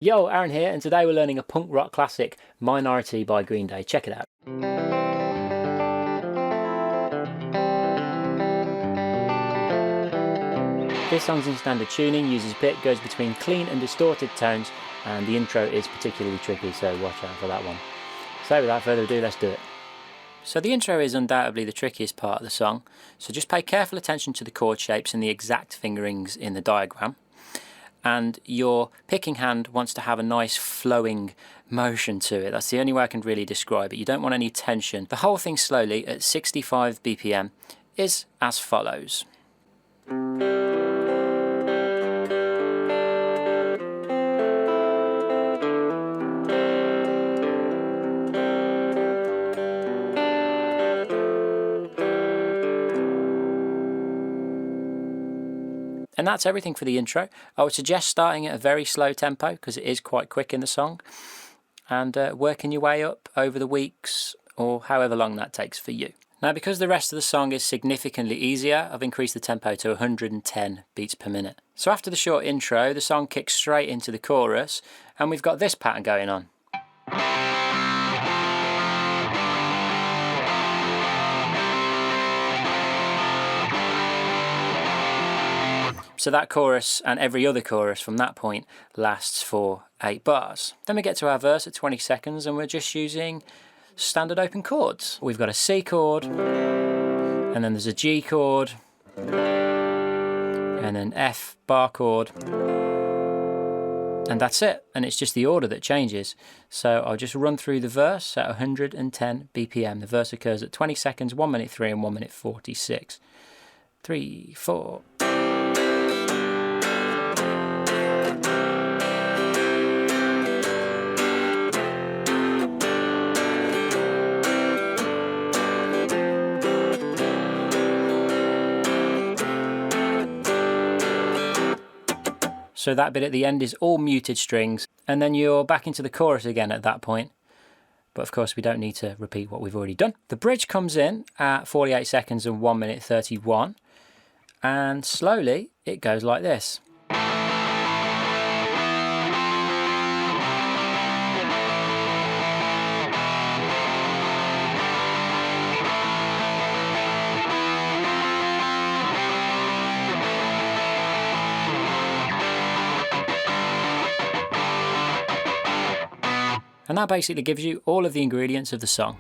Yo, Aaron here, and today we're learning a punk rock classic, Minority by Green Day. Check it out. This song's in standard tuning, uses pick, goes between clean and distorted tones, and the intro is particularly tricky, so watch out for that one. So without further ado, let's do it. So the intro is undoubtedly the trickiest part of the song, so just pay careful attention to the chord shapes and the exact fingerings in the diagram. And your picking hand wants to have a nice flowing motion to it. That's the only way I can really describe it. You don't want any tension. The whole thing slowly at 65 BPM is as follows. And that's everything for the intro. I would suggest starting at a very slow tempo because it is quite quick in the song, and working your way up over the weeks or however long that takes for you. Now, because the rest of the song is significantly easier, I've increased the tempo to 110 beats per minute. So after the short intro, the song kicks straight into the chorus, and we've got this pattern going on. So that chorus and every other chorus from that point lasts for 8 bars. Then we get to our verse at 20 seconds and we're just using standard open chords. We've got a C chord, and then there's a G chord, and an F bar chord, and that's it. And it's just the order that changes. So I'll just run through the verse at 110 BPM. The verse occurs at 20 seconds, 1 minute 3 and 1 minute 46. 3, 4. So that bit at the end is all muted strings, and then you're back into the chorus again at that point. But of course we don't need to repeat what we've already done. The bridge comes in at 48 seconds and 1 minute 31, and slowly it goes like this. And that basically gives you all of the ingredients of the song.